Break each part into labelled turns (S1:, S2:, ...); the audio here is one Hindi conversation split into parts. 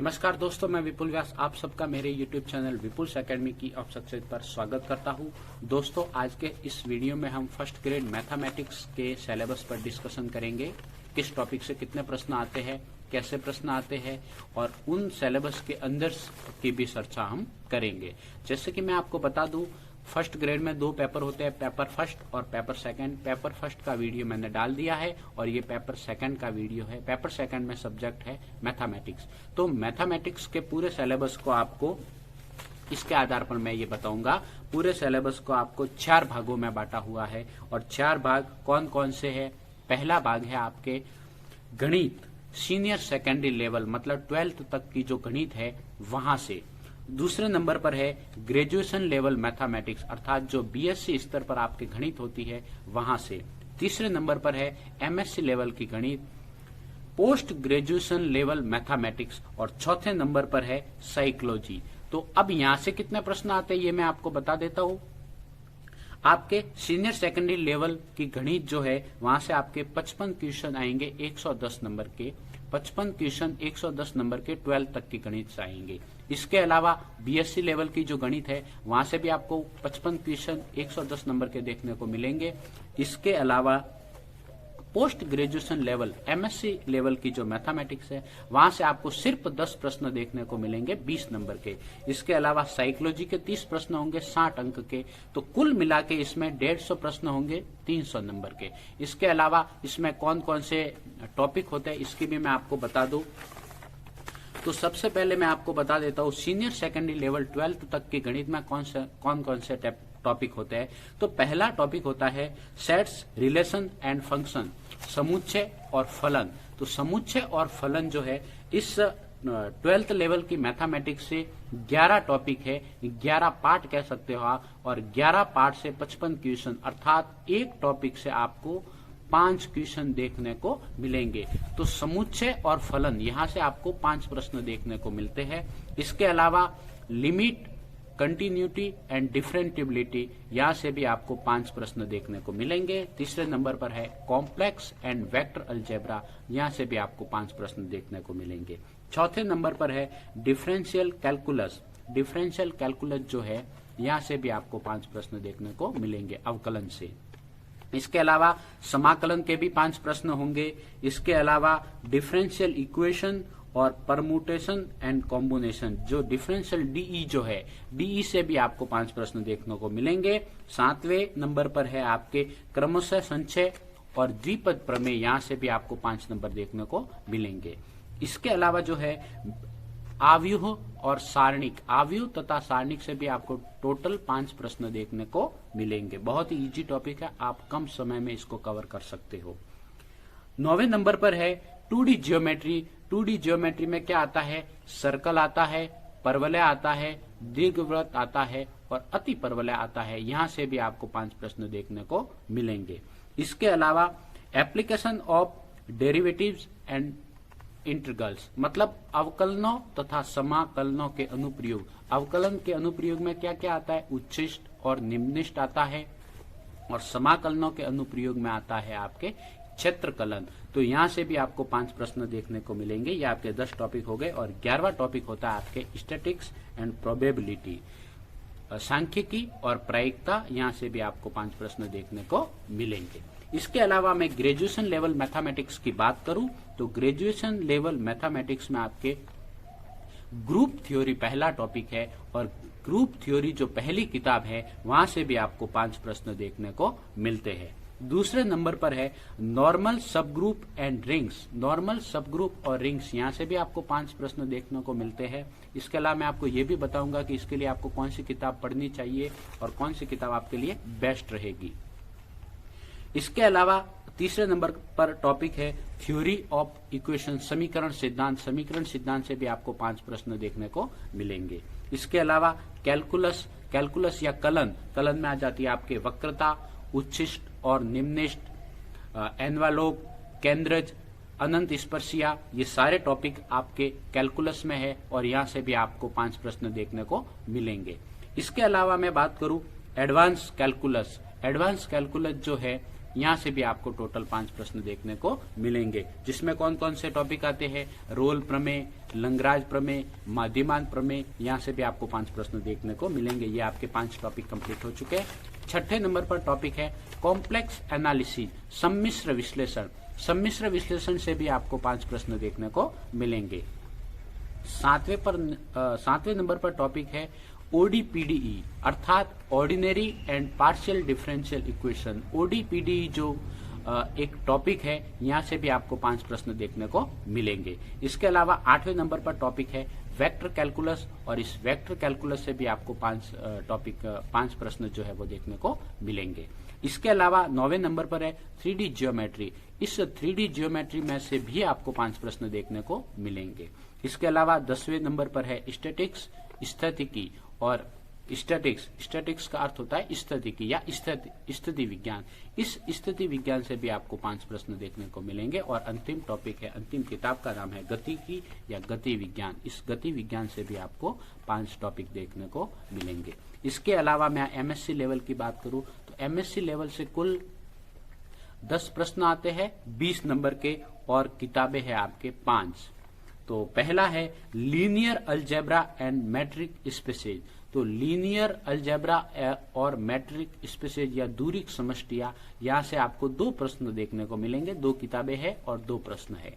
S1: नमस्कार दोस्तों, मैं विपुल व्यास आप सबका मेरे YouTube चैनल विपुल्स एकेडमी की ऑफ सक्सेस पर स्वागत करता हूं। दोस्तों, आज के इस वीडियो में हम फर्स्ट ग्रेड मैथमेटिक्स के सिलेबस पर डिस्कशन करेंगे। किस टॉपिक से कितने प्रश्न आते हैं, कैसे प्रश्न आते हैं और उन सिलेबस के अंदर की भी चर्चा हम करेंगे। जैसे कि मैं आपको बता दूं, फर्स्ट ग्रेड में 2 पेपर होते हैं, पेपर फर्स्ट और पेपर सेकंड। पेपर फर्स्ट का वीडियो मैंने डाल दिया है और ये पेपर सेकंड का वीडियो है। पेपर सेकंड में सब्जेक्ट है मैथमेटिक्स। तो मैथमेटिक्स के पूरे सिलेबस को आपको इसके आधार पर मैं ये बताऊंगा। पूरे सिलेबस को आपको 4 भागों में बांटा हुआ है और 4 भाग कौन कौन से है। पहला भाग है आपके गणित, सीनियर सेकेंडरी लेवल मतलब 12th तक की जो गणित है वहां से। दूसरे नंबर पर है ग्रेजुएशन लेवल मैथमेटिक्स अर्थात जो बीएससी स्तर पर आपके गणित होती है वहां से। तीसरे नंबर पर है एमएससी लेवल की गणित, पोस्ट ग्रेजुएशन लेवल मैथमेटिक्स और चौथे नंबर पर है साइकोलॉजी। तो अब यहां से कितने प्रश्न आते हैं ये मैं आपको बता देता हूं। आपके सीनियर सेकेंडरी लेवल की गणित जो है वहां से आपके 55 क्वेश्चन आएंगे 110 नंबर के। 55 क्वेश्चन 110 नंबर के 12 तक की गणित से आएंगे। इसके अलावा बीएससी लेवल की जो गणित है वहां से भी आपको 55 क्वेश्चन 110 नंबर के देखने को मिलेंगे। इसके अलावा post graduation level MSc level की जो मैथमेटिक्स है वहां से आपको सिर्फ 10 प्रश्न देखने को मिलेंगे 20 नंबर के। इसके अलावा साइकोलॉजी के 30 प्रश्न होंगे 60 अंक के। तो कुल मिला के इसमें 150 प्रश्न होंगे 300 नंबर के। इसके अलावा इसमें कौन कौन से टॉपिक होते हैं इसकी भी मैं आपको बता दूं। तो सबसे पहले मैं आपको बता देता हूँ सीनियर सेकेंडरी लेवल 12th तक की गणित में कौन कौन से टॉपिक होते हैं। तो पहला टॉपिक होता है सेट्स, रिलेशन एंड फंक्शन, समुच्चय और फलन। तो समुच्चय और फलन जो है इस 12th लेवल की मैथमेटिक्स से 11 टॉपिक है, 11 पार्ट कह सकते हो आप, और 11 पार्ट से 55 क्वेश्चन अर्थात एक टॉपिक से आपको 5 क्वेश्चन देखने को मिलेंगे। तो समुच्चय और फलन यहां से आपको 5 प्रश्न देखने को मिलते हैं। इसके अलावा लिमिट, कंटिन्यूटी एंड डिफरेंटिबिलिटी यहां से भी आपको 5 प्रश्न देखने को मिलेंगे। तीसरे नंबर पर है कॉम्प्लेक्स एंड वेक्टर अलजेब्रा, यहां से भी आपको 5 प्रश्न देखने को मिलेंगे। चौथे नंबर पर है डिफरेंशियल कैलकुलस। डिफरेंशियल कैलकुलस जो है यहां से भी आपको 5 प्रश्न देखने को मिलेंगे अवकलन से। इसके अलावा समाकलन के भी 5 प्रश्न होंगे। इसके अलावा डिफरेंशियल इक्वेशन और परमुटेशन एंड कॉम्बिनेशन जो डिफरेंशियल डीई जो है डीई से भी आपको 5 प्रश्न देखने को मिलेंगे। 7वें नंबर पर है आपके क्रमशः संचय और द्विपद प्रमेय, यहां से भी आपको 5 नंबर देखने को मिलेंगे। इसके अलावा जो है आव्यूह और सारणिक, आव्यूह तथा सारणिक से भी आपको टोटल 5 प्रश्न देखने को मिलेंगे। बहुत ही इजी टॉपिक है, आप कम समय में इसको कवर कर सकते हो। 9वें नंबर पर है 2D ज्योमेट्री। 2D ज्योमेट्री में क्या आता है, सर्कल आता है, परवलय आता है, दीर्घवृत्त आता है और अति परवलय आता है। यहां से भी आपको 5 प्रश्न देखने को मिलेंगे। इसके अलावा application of derivatives and integrals मतलब अवकलनों तथा समाकलनों के अनुप्रयोग। अवकलन के अनुप्रयोग में क्या क्या आता है, उच्छिष्ट और निम्निष्ट आता है, और समाकलनों के अनुप्रयोग में आता है आपके क्षेत्रकलन। तो यहां से भी आपको 5 प्रश्न देखने को मिलेंगे। ये आपके 10 टॉपिक हो गए। और 11वां टॉपिक होता है आपके स्टैटिस्टिक्स एंड प्रोबेबिलिटी, सांख्यिकी और प्रायिकता। यहां से भी आपको 5 प्रश्न देखने को मिलेंगे। इसके अलावा मैं ग्रेजुएशन लेवल मैथमेटिक्स की बात करूं तो ग्रेजुएशन लेवल मैथमेटिक्स में आपके ग्रुप थ्योरी पहला टॉपिक है और ग्रुप थ्योरी जो पहली किताब है वहां से भी आपको 5 प्रश्न देखने को मिलते हैं। दूसरे नंबर पर है नॉर्मल सब ग्रुप एंड रिंग्स। नॉर्मल सब ग्रुप और रिंग्स यहां से भी आपको 5 प्रश्न देखने को मिलते हैं। इसके अलावा मैं आपको ये भी बताऊंगा कि इसके लिए आपको कौन सी किताब पढ़नी चाहिए और कौन सी किताब आपके लिए बेस्ट रहेगी। इसके अलावा तीसरे नंबर पर टॉपिक है थ्योरी ऑफ इक्वेशन, समीकरण सिद्धांत। समीकरण सिद्धांत से भी आपको 5 प्रश्न देखने को मिलेंगे। इसके अलावा कैलकुलस, कैलकुलस या कलन, कलन में आ जाती है आपके वक्रता, उच्छिष्ट और निम्निष्ट, एनवालोग, केंद्रज, अनंत स्पर्शिया, ये सारे टॉपिक आपके कैलकुलस में है और यहां से भी आपको 5 प्रश्न देखने को मिलेंगे। इसके अलावा मैं बात करूं एडवांस कैलकुलस। एडवांस कैलकुलस जो है यहाँ से भी आपको टोटल 5 प्रश्न देखने को मिलेंगे, जिसमें कौन कौन से टॉपिक आते हैं, रोल प्रमेय, लंगराज प्रमेय, माध्यमान प्रमेय, यहाँ से भी आपको 5 प्रश्न देखने को मिलेंगे। ये आपके 5 टॉपिक कंप्लीट हो चुके हैं। छठे नंबर पर टॉपिक है कॉम्प्लेक्स एनालिसिस, सम्मिश्र विश्लेषण। सम्मिश्र विश्लेषण से भी आपको 5 प्रश्न देखने को मिलेंगे। सातवें नंबर पर टॉपिक है ओडीपीडीई अर्थात ordinary and partial differential equation. ODPDE जो एक टॉपिक है, यहाँ से भी आपको 5 प्रश्न देखने को मिलेंगे। इसके अलावा 8वें नंबर पर टॉपिक है वेक्टर कैलकुलस, और इस वेक्टर कैलकुलस से भी आपको 5 प्रश्न जो है वो देखने को मिलेंगे। इसके अलावा 9वें नंबर पर है 3D ज्योमेट्री। इस 3D ज्योमेट्री में से भी आपको 5 प्रश्न देखने को मिलेंगे। इसके अलावा 10वें नंबर पर है स्टैटिक्स, स्थितिकी और स्टैटिक्स का अर्थ होता है स्थितिकी या स्थिति विज्ञान। इस स्थिति विज्ञान से भी आपको 5 प्रश्न देखने को मिलेंगे। और अंतिम टॉपिक है, अंतिम किताब का नाम है गतिकी या गति विज्ञान। इस गति विज्ञान से भी आपको 5 टॉपिक देखने को मिलेंगे। इसके अलावा मैं एमएससी लेवल की बात करूं तो एमएससी लेवल से कुल 10 प्रश्न आते हैं 20 नंबर के, और किताबें हैं आपके 5। तो पहला है linear algebra and metric spaces. तो लीनियर अलजेब्रा और मैट्रिक स्पेसेज या दूरी समष्टियां, यहां से आपको 2 प्रश्न देखने को मिलेंगे। 2 किताबें हैं और 2 प्रश्न है।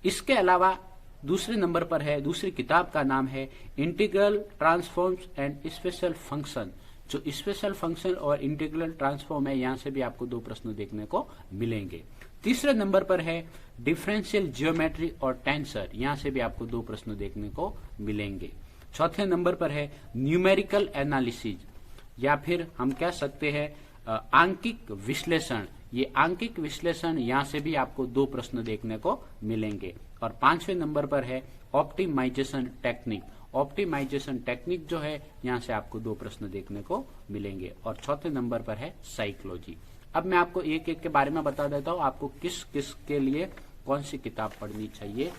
S1: इसके अलावा दूसरे नंबर पर है, दूसरी किताब का नाम है integral transforms and special function. जो स्पेशल फंक्शन और इंटीग्रल ट्रांसफॉर्म है, यहां से भी आपको 2 प्रश्न देखने को मिलेंगे। तीसरे नंबर पर है डिफरेंशियल ज्योमेट्री और टेंसर। यहां से भी आपको 2 प्रश्न देखने को मिलेंगे। चौथे नंबर पर है न्यूमेरिकल एनालिसिस, या फिर हम कह सकते हैं आंकिक विश्लेषण। ये आंकिक विश्लेषण, यहां से भी आपको 2 प्रश्न देखने को मिलेंगे। और 5वें नंबर पर है ऑप्टिमाइजेशन टेक्निक। ऑप्टिमाइजेशन टेक्निक जो है, यहां से आपको 2 प्रश्न देखने को मिलेंगे। और चौथे नंबर पर है साइकोलॉजी। अब मैं आपको एक एक के बारे में बता देता हूं, आपको किस किस के लिए कौन सी किताब पढ़नी चाहिए।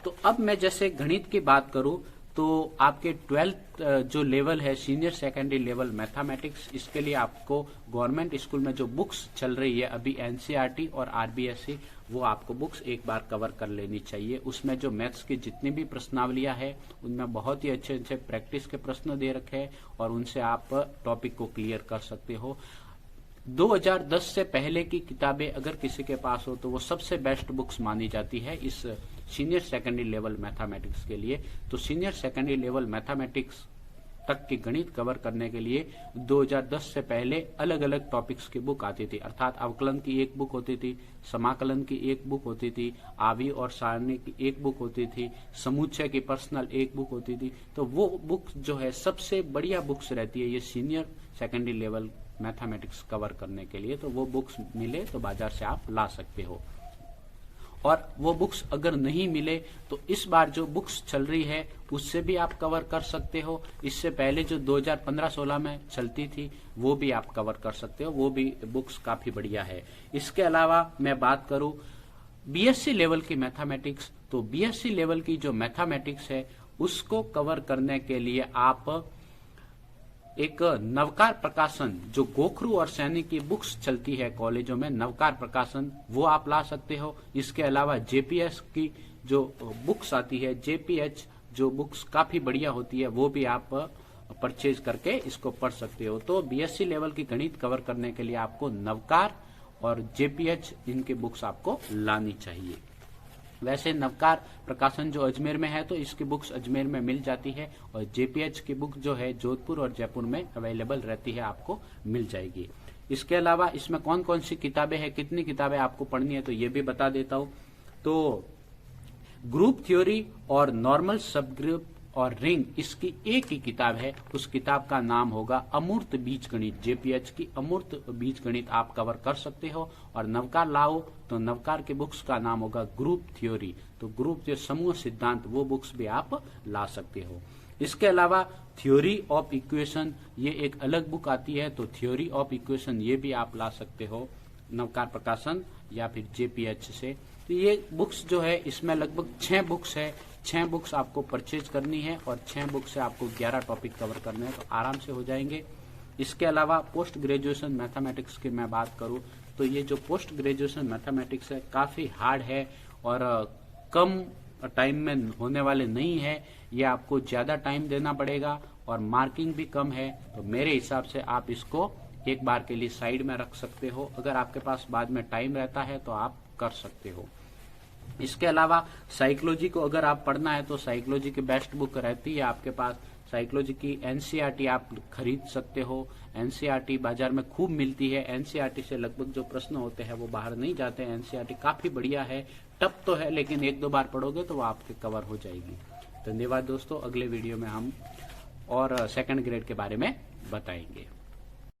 S1: तो अब मैं जैसे गणित की बात करूं तो आपके 12th जो लेवल है, सीनियर सेकेंडरी लेवल मैथमेटिक्स, इसके लिए आपको गवर्नमेंट स्कूल में जो बुक्स चल रही है अभी एनसीईआरटी और आरबीएसई, वो आपको बुक्स एक बार कवर कर लेनी चाहिए। उसमें जो मैथ्स की जितनी भी प्रश्नावलियां है, उनमें बहुत ही अच्छे अच्छे प्रैक्टिस के प्रश्न दे रखे हैं, और उनसे आप टॉपिक को क्लियर कर सकते हो। 2010 से पहले की किताबें अगर किसी के पास हो तो वो सबसे बेस्ट बुक्स मानी जाती है इस सीनियर सेकेंडरी लेवल मैथमेटिक्स के लिए। तो सीनियर सेकेंडरी लेवल मैथमेटिक्स तक की गणित कवर करने के लिए 2010 से पहले अलग अलग टॉपिक्स की बुक आती थी, अर्थात अवकलन की एक बुक होती थी, समाकलन की एक बुक होती थी, आवी और सारणी की एक बुक होती थी, समुच्चय की पर्सनल एक बुक होती थी। तो वो बुक जो है सबसे बढ़िया बुक्स रहती है ये senior secondary level mathematics cover करने के लिए। तो वो बुक्स मिले तो बाजार से आप ला सकते हो, और वो बुक्स अगर नहीं मिले तो इस बार जो बुक्स चल रही है उससे भी आप कवर कर सकते हो। इससे पहले जो 2015-16 में चलती थी वो भी आप कवर कर सकते हो, वो भी बुक्स काफी बढ़िया है। इसके अलावा मैं बात करूं बीएससी लेवल की मैथमेटिक्स, तो बीएससी लेवल की जो मैथमेटिक्स है उसको कवर करने के लिए आप एक नवकार प्रकाशन, जो गोखरू और सैनी की बुक्स चलती है कॉलेजों में, नवकार प्रकाशन, वो आप ला सकते हो। इसके अलावा जेपीएच की जो बुक्स आती है, जेपीएच जो बुक्स काफी बढ़िया होती है, वो भी आप परचेज करके इसको पढ़ सकते हो। तो बीएससी लेवल की गणित कवर करने के लिए आपको नवकार और जेपीएच, इनके बुक्स आपको लानी चाहिए। वैसे नवकार प्रकाशन जो अजमेर में है तो इसकी बुक्स अजमेर में मिल जाती है, और जेपीएच की बुक जो है जोधपुर और जयपुर में अवेलेबल रहती है, आपको मिल जाएगी। इसके अलावा इसमें कौन कौन सी किताबें हैं, कितनी किताबें आपको पढ़नी है, तो ये भी बता देता हूं। तो ग्रुप थ्योरी और नॉर्मल सब ग्रुप और रिंग, इसकी एक ही किताब है, उस किताब का नाम होगा अमूर्त बीजगणित। जेपीएच की अमूर्त बीजगणित आप कवर कर सकते हो। और नवकार लाओ तो नवकार के बुक्स का नाम होगा ग्रुप थ्योरी, तो ग्रुप जो समूह सिद्धांत, वो बुक्स भी आप ला सकते हो। इसके अलावा थ्योरी ऑफ इक्वेशन, ये एक अलग बुक आती है, तो थ्योरी ऑफ इक्वेशन ये भी आप ला सकते हो नवकार प्रकाशन या फिर जेपीएच से। तो ये बुक्स जो है, इसमें लगभग 6 बुक्स है, 6 बुक्स आपको परचेज करनी है, और 6 बुक्स से आपको 11 टॉपिक कवर करने हैं, तो आराम से हो जाएंगे। इसके अलावा पोस्ट ग्रेजुएशन मैथमेटिक्स की मैं बात करूं तो ये जो पोस्ट ग्रेजुएशन मैथमेटिक्स है काफी हार्ड है और कम टाइम में होने वाले नहीं है। ये आपको ज्यादा टाइम देना पड़ेगा और मार्किंग भी कम है। तो मेरे हिसाब से आप इसको एक बार के लिए साइड में रख सकते हो। अगर आपके पास बाद में टाइम रहता है तो आप कर सकते हो। इसके अलावा साइकोलॉजी को अगर आप पढ़ना है तो साइकोलॉजी की बेस्ट बुक रहती है आपके पास। साइकोलॉजी की एनसीईआरटी आप खरीद सकते हो। एनसीईआरटी बाजार में खूब मिलती है। एनसीईआरटी से लगभग जो प्रश्न होते हैं वो बाहर नहीं जाते। एनसीईआरटी काफी बढ़िया है, टफ तो है लेकिन एक दो बार पढ़ोगे तो वो आपके कवर हो जाएगी। धन्यवाद दोस्तों, अगले वीडियो में हम और सेकंड ग्रेड के बारे में बताएंगे।